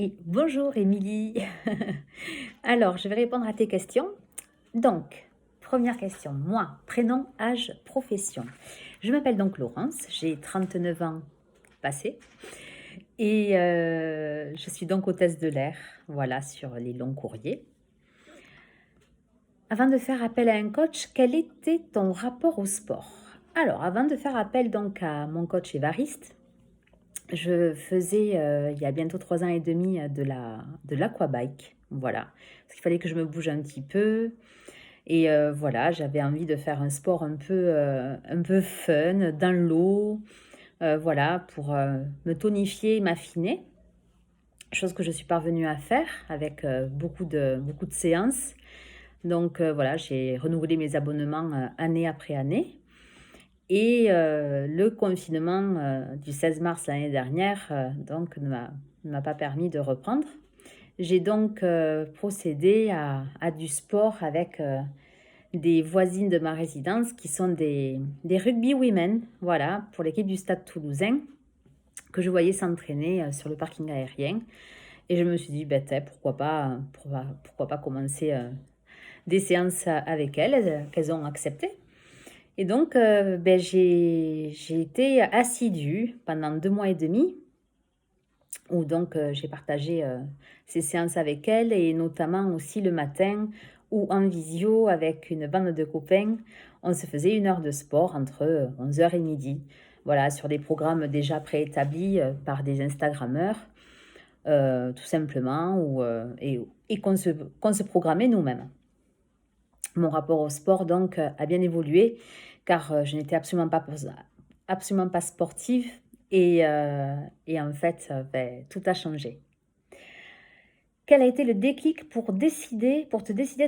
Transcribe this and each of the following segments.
Et bonjour Émilie. Alors, je vais répondre à tes questions. Donc, première question, moi, prénom, âge, profession. Je m'appelle donc Laurence, j'ai 39 ans passés et je suis donc hôtesse de l'air, voilà, sur les longs courriers. Avant de faire appel à un coach, quel était ton rapport au sport? Alors, avant de faire appel donc à mon coach Évariste, je faisais, il y a bientôt 3 ans et demi, de l'aquabike, voilà. Parce qu'il fallait que je me bouge un petit peu et voilà, j'avais envie de faire un sport un peu fun, dans l'eau, voilà, pour, me tonifier et m'affiner. Chose que je suis parvenue à faire avec, beaucoup de séances. Donc voilà, j'ai renouvelé mes abonnements, année après année. Et le confinement du 16 mars l'année dernière donc ne m'a pas permis de reprendre. J'ai donc procédé à du sport avec des voisines de ma résidence qui sont des rugby women, voilà, pour l'équipe du Stade Toulousain, que je voyais s'entraîner sur le parking aérien. Et je me suis dit, ben, pourquoi pas commencer des séances avec elles, qu'elles ont accepté. Et donc, ben, j'ai été assidue pendant 2 mois et demi, où donc j'ai partagé ces séances avec elle, et notamment aussi le matin, où en visio, avec une bande de copains, on se faisait 1 heure de sport entre 11 heures et midi. Voilà, sur des programmes déjà préétablis par des Instagrammeurs, tout simplement, et qu'on se programmait nous-mêmes. Mon rapport au sport, donc, a bien évolué car je n'étais absolument pas sportive et en fait, ben, tout a changé. Quel a été le déclic pour te décider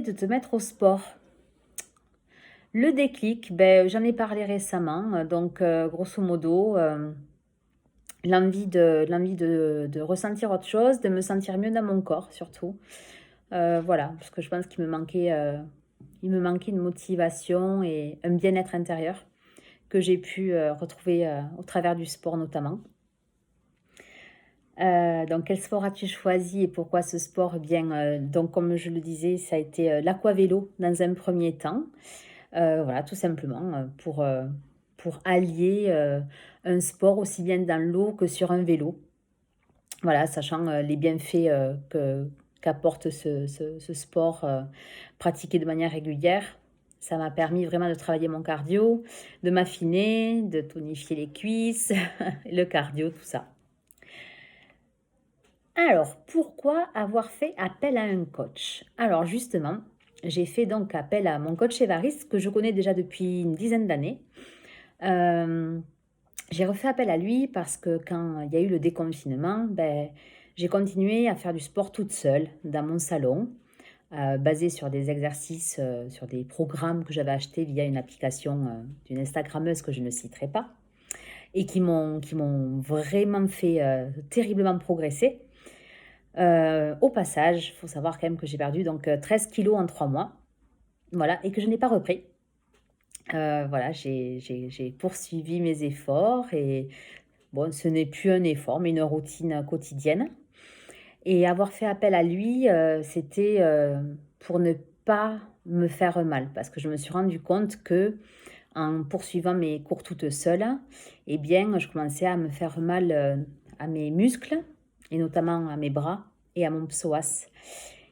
de te mettre au sport? Le déclic, ben, j'en ai parlé récemment, donc grosso modo, l'envie de ressentir autre chose, de me sentir mieux dans mon corps surtout. Voilà, parce que je pense il me manquait une motivation et un bien-être intérieur que j'ai pu retrouver au travers du sport notamment. Donc, quel sport as-tu choisi et pourquoi ce sport? Eh bien, donc, comme je le disais, ça a été l'aquavélo dans un premier temps. Voilà, tout simplement pour allier un sport aussi bien dans l'eau que sur un vélo. Voilà, sachant les bienfaits qu'apporte ce sport pratiqué de manière régulière. Ça m'a permis vraiment de travailler mon cardio, de m'affiner, de tonifier les cuisses, le cardio, tout ça. Alors, pourquoi avoir fait appel à un coach? Alors justement, j'ai fait donc appel à mon coach Évariste, que je connais déjà depuis une dizaine d'années. Euh, j'ai refait appel à lui parce que quand il y a eu le déconfinement, ben, j'ai continué à faire du sport toute seule dans mon salon, basé sur des exercices, sur des programmes que j'avais achetés via une application d'une Instagrammeuse que je ne citerai pas, et qui m'ont vraiment fait terriblement progresser. Au passage, il faut savoir quand même que j'ai perdu donc 13 kilos en 3 mois, voilà, et que je n'ai pas repris. Voilà, j'ai poursuivi mes efforts et bon, ce n'est plus un effort, mais une routine quotidienne. Et avoir fait appel à lui, c'était pour ne pas me faire mal, parce que je me suis rendu compte que en poursuivant mes cours toute seule, eh bien, je commençais à me faire mal à mes muscles, et notamment à mes bras et à mon psoas.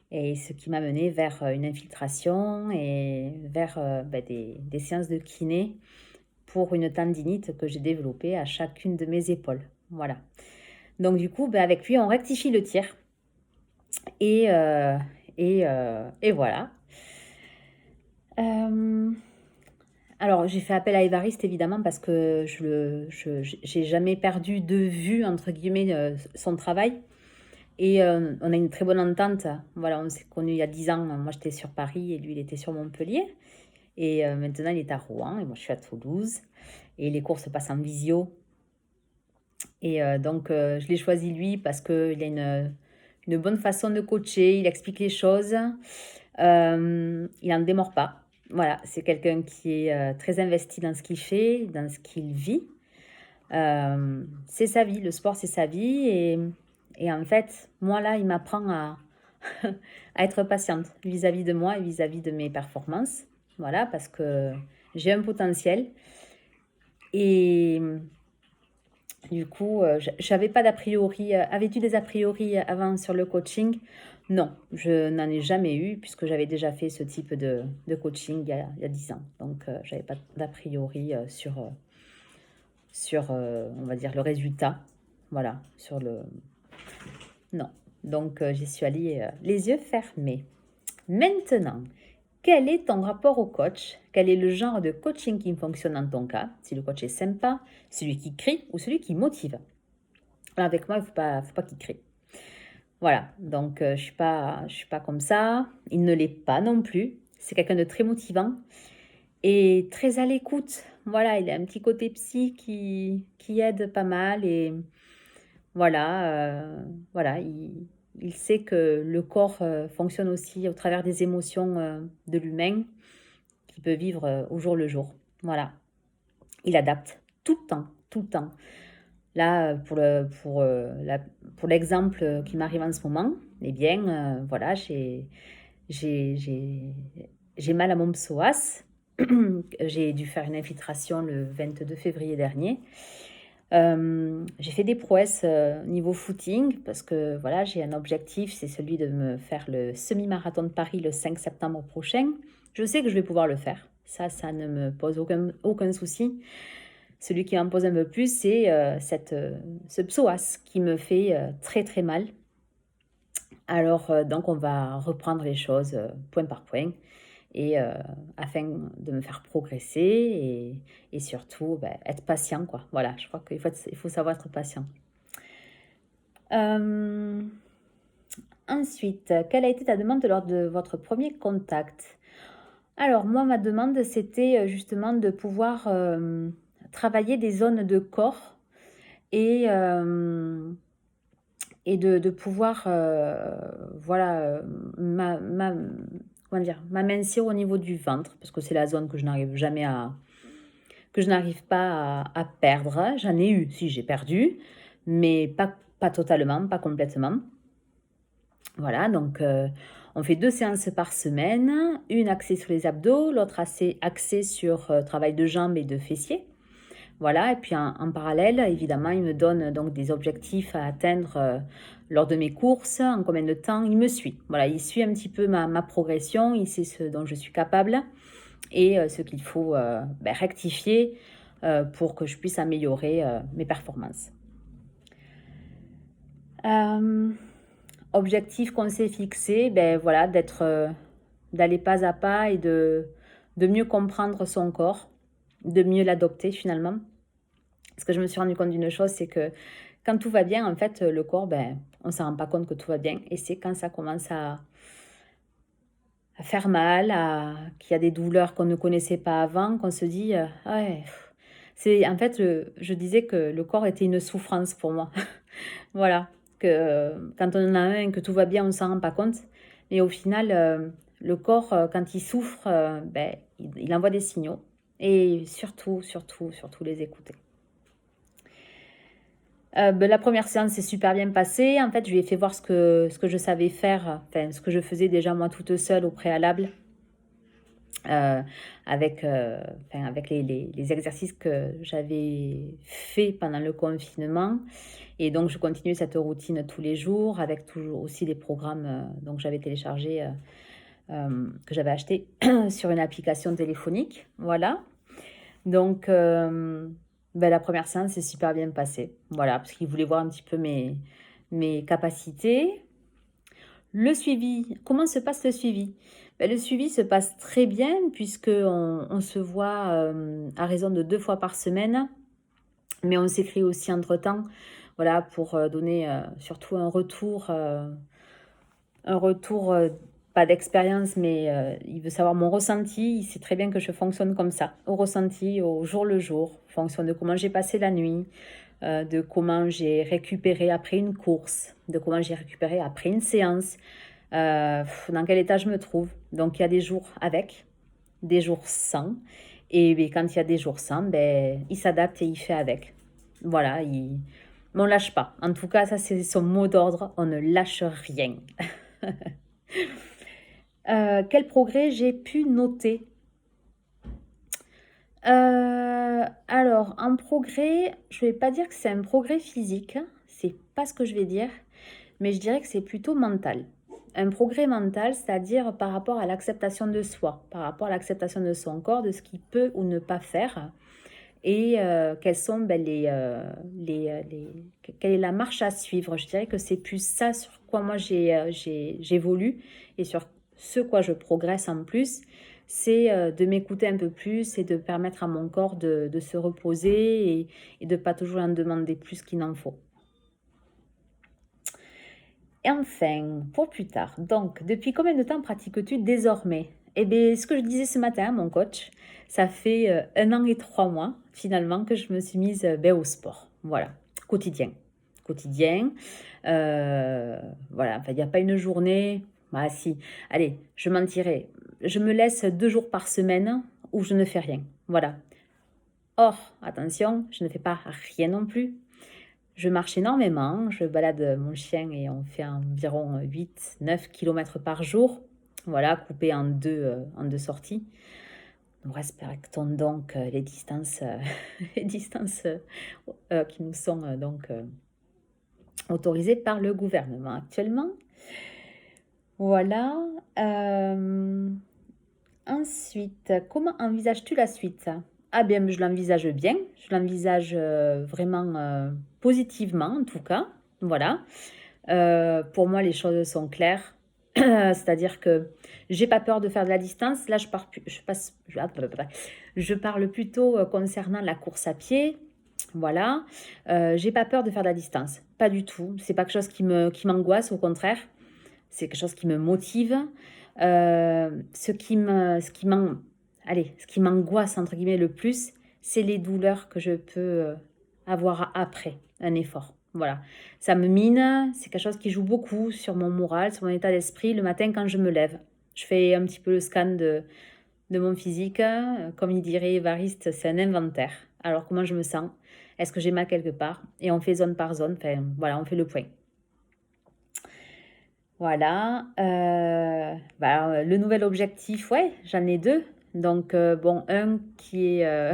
Et ce qui m'a mené vers une infiltration et vers ben, des séances de kiné pour une tendinite que j'ai développée à chacune de mes épaules. Voilà. Donc du coup, ben, avec lui, on rectifie le tir. Et, euh, et voilà. Euh, alors, j'ai fait appel à Évariste évidemment parce que j'ai jamais perdu de vue, entre guillemets, son travail. Et on a une très bonne entente. Voilà, on s'est connus il y a 10 ans. Moi, j'étais sur Paris et lui, il était sur Montpellier. Et maintenant, il est à Rouen et moi, je suis à Toulouse. Et les cours se passent en visio. Et donc, je l'ai choisi lui parce qu'il a une bonne façon de coacher. Il explique les choses. Il n'en démord pas. Voilà, c'est quelqu'un qui est très investi dans ce qu'il fait, dans ce qu'il vit. C'est sa vie, le sport c'est sa vie Et en fait, moi là, il m'apprend à être patiente vis-à-vis de moi et vis-à-vis de mes performances. Voilà, parce que j'ai un potentiel. Et du coup, j'avais pas d'a priori. Avais-tu des a priori avant sur le coaching? Non, je n'en ai jamais eu puisque j'avais déjà fait ce type de coaching il y a 10 ans. Donc, j'avais pas d'a priori sur on va dire, le résultat. Voilà, sur le... Non. Donc, j'y suis allée les yeux fermés. Maintenant, quel est ton rapport au coach? Quel est le genre de coaching qui fonctionne dans ton cas? Si le coach est sympa, celui qui crie ou celui qui motive? Alors avec moi, il faut pas qu'il crie. Voilà, donc je suis pas comme ça. Il ne l'est pas non plus. C'est quelqu'un de très motivant et très à l'écoute. Voilà, il a un petit côté psy qui aide pas mal et voilà, voilà, il sait que le corps fonctionne aussi au travers des émotions de l'humain qu'il peut vivre au jour le jour. Voilà, il adapte tout le temps, tout le temps. Là, pour l'exemple qui m'arrive en ce moment, eh bien, voilà, j'ai, j'ai, j'ai mal à mon psoas. J'ai dû faire une infiltration le 22 février dernier. J'ai fait des prouesses niveau footing parce que voilà, j'ai un objectif, c'est celui de me faire le semi-marathon de Paris le 5 septembre prochain. Je sais que je vais pouvoir le faire. Ça ne me pose aucun souci. Celui qui m'en pose un peu plus, c'est ce psoas qui me fait très très mal. Alors, donc, on va reprendre les choses point par point et afin de me faire progresser et surtout être patient, quoi. Voilà, je crois il faut savoir être patient. Ensuite, quelle a été ta demande lors de votre premier contact? Alors, moi, ma demande, c'était justement de pouvoir travailler des zones de corps et, de pouvoir voilà, comment dire, m'amincir au niveau du ventre, parce que c'est la zone que je n'arrive jamais que je n'arrive pas à perdre. J'en ai eu, si j'ai perdu, mais pas totalement, pas complètement. Voilà, donc on fait 2 séances par semaine, une axée sur les abdos, l'autre axée sur travail de jambes et de fessiers. Voilà, et puis en parallèle, évidemment, il me donne donc des objectifs à atteindre lors de mes courses, en combien de temps il me suit. Voilà, il suit un petit peu ma progression, il sait ce dont je suis capable et ce qu'il faut rectifier pour que je puisse améliorer mes performances. Objectif qu'on s'est fixé, voilà, d'aller pas à pas et de mieux comprendre son corps, de mieux l'adopter finalement. Parce que je me suis rendu compte d'une chose, c'est que quand tout va bien, en fait, le corps, on ne s'en rend pas compte que tout va bien. Et c'est quand ça commence à faire mal, qu'il y a des douleurs qu'on ne connaissait pas avant, qu'on se dit, ah ouais, c'est, en fait, je disais que le corps était une souffrance pour moi. Voilà, que quand on en a un et que tout va bien, on ne s'en rend pas compte. Mais au final, le corps, quand il souffre, il envoie des signaux. Et surtout, surtout, surtout les écouter. La première séance s'est super bien passée. En fait, je lui ai fait voir ce que je savais faire, enfin, ce que je faisais déjà moi toute seule au préalable, avec les exercices que j'avais fait pendant le confinement. Et donc, je continue cette routine tous les jours avec toujours aussi des programmes donc j'avais téléchargés, que j'avais acheté sur une application téléphonique. Voilà. Donc, la première séance s'est super bien passée. Voilà, parce qu'il voulait voir un petit peu mes capacités. Le suivi, comment se passe le suivi? Le suivi se passe très bien puisqu'on se voit à raison de 2 fois par semaine, mais on s'écrit aussi entre-temps, voilà, pour donner surtout un retour pas d'expérience, mais il veut savoir mon ressenti. Il sait très bien que je fonctionne comme ça, au ressenti, au jour le jour, en fonction de comment j'ai passé la nuit, de comment j'ai récupéré après une course, de comment j'ai récupéré après une séance, dans quel état je me trouve. Donc il y a des jours avec, des jours sans. Et quand il y a des jours sans, il s'adapte et il fait avec. Voilà, Mais on lâche pas. En tout cas, ça, c'est son mot d'ordre. On ne lâche rien. Quel progrès j'ai pu noter? Alors, un progrès, je vais pas dire que c'est un progrès physique, hein, c'est pas ce que je vais dire, mais je dirais que c'est plutôt mental. Un progrès mental, c'est-à-dire par rapport à l'acceptation de soi, par rapport à l'acceptation de son corps, de ce qu'il peut ou ne pas faire, et quelles sont quelle est la marche à suivre. Je dirais que c'est plus ça sur quoi moi j'évolue et sur ce quoi je progresse en plus, c'est de m'écouter un peu plus et de permettre à mon corps de se reposer et de pas toujours en demander plus qu'il n'en faut. Et enfin, pour plus tard, donc, depuis combien de temps pratiques-tu désormais? Eh bien, ce que je disais ce matin à mon coach, ça fait 1 an et 3 mois, finalement, que je me suis mise au sport. Voilà, quotidien. Quotidien. Voilà, enfin, il n'y a pas une journée. Ah si, allez, je mentirais. Je me laisse 2 jours par semaine où je ne fais rien. Voilà. Or, attention, je ne fais pas rien non plus. Je marche énormément, je balade mon chien et on fait environ 8-9 km par jour. Voilà, coupé en deux sorties. Nous respectons donc les distances, les distances qui nous sont autorisées par le gouvernement actuellement. Voilà. Ensuite, comment envisages-tu la suite? Ah bien, je l'envisage bien, je l'envisage vraiment positivement en tout cas. Voilà. Pour moi, les choses sont claires. C'est-à-dire que j'ai pas peur de faire de la distance. Là, je parle plutôt concernant la course à pied. Voilà. J'ai pas peur de faire de la distance. Pas du tout. C'est pas quelque chose qui m'angoisse, au contraire. C'est quelque chose qui me motive. Ce qui m'angoisse entre guillemets le plus, c'est les douleurs que je peux avoir après un effort. Voilà, ça me mine, c'est quelque chose qui joue beaucoup sur mon moral, sur mon état d'esprit le matin quand je me lève. Je fais un petit peu le scan de mon physique. Comme il dirait Évariste, c'est un inventaire. Alors comment je me sens? Est-ce que j'ai mal quelque part? Et on fait zone par zone, enfin voilà, on fait le point. Voilà. Le nouvel objectif, ouais, j'en ai deux. Donc, bon, un qui est,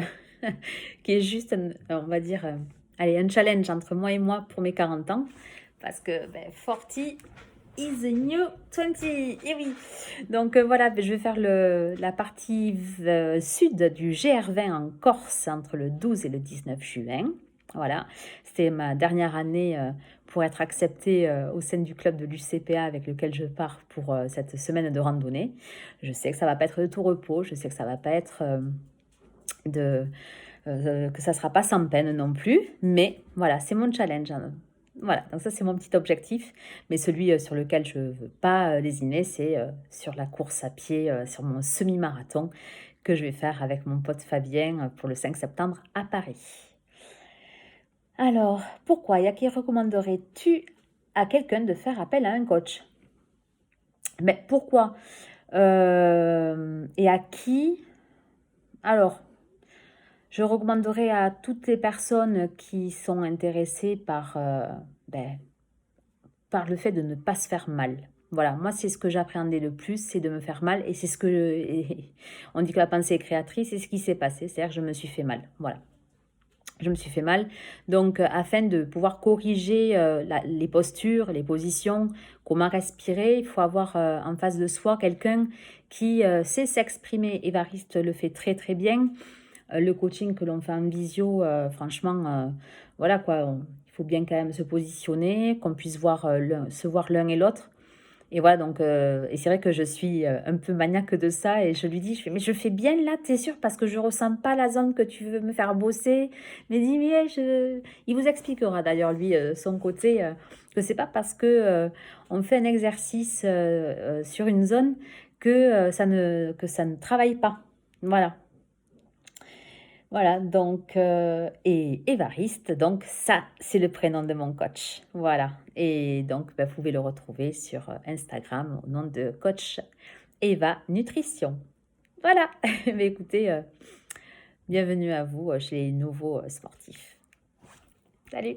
qui est juste, on va dire, allez, un challenge entre moi et moi pour mes 40 ans. Parce que 40 is the new 20. Et oui. Donc, voilà, je vais faire la partie sud du GR20 en Corse entre le 12 et le 19 juin. Voilà, c'était ma dernière année pour être acceptée au sein du club de l'UCPA avec lequel je pars pour cette semaine de randonnée. Je sais que ça va pas être de tout repos, je sais que ça va pas être que ça sera pas sans peine non plus, mais voilà, c'est mon challenge, hein. Voilà, donc ça c'est mon petit objectif, mais celui sur lequel je ne veux pas lésiner, c'est sur la course à pied, sur mon semi-marathon que je vais faire avec mon pote Fabien pour le 5 septembre à Paris. Alors, pourquoi et à qui recommanderais-tu à quelqu'un de faire appel à un coach? Mais pourquoi et à qui? Alors, je recommanderais à toutes les personnes qui sont intéressées par le fait de ne pas se faire mal. Voilà, moi c'est ce que j'appréhendais le plus, c'est de me faire mal et c'est ce que on dit que la pensée est créatrice, c'est ce qui s'est passé, c'est-à-dire que je me suis fait mal. Voilà. Je me suis fait mal. Donc, afin de pouvoir corriger les postures, les positions, comment respirer, il faut avoir en face de soi quelqu'un qui sait s'exprimer. Évariste le fait très très bien. Le coaching que l'on fait en visio, franchement, voilà quoi, il faut bien quand même se positionner, qu'on puisse se voir l'un et l'autre. Et voilà, donc, et c'est vrai que je suis un peu maniaque de ça et je lui dis, mais je fais bien là, t'es sûr, parce que je ressens pas la zone que tu veux me faire bosser. Mais dis, il vous expliquera d'ailleurs, lui, son côté, que c'est pas parce que on fait un exercice sur une zone que ça ne travaille pas. Voilà. Voilà, donc, et Évariste, donc ça, c'est le prénom de mon coach. Voilà, et donc, vous pouvez le retrouver sur Instagram au nom de coach Eva Nutrition. Voilà, mais écoutez, bienvenue à vous chez les nouveaux sportifs. Salut!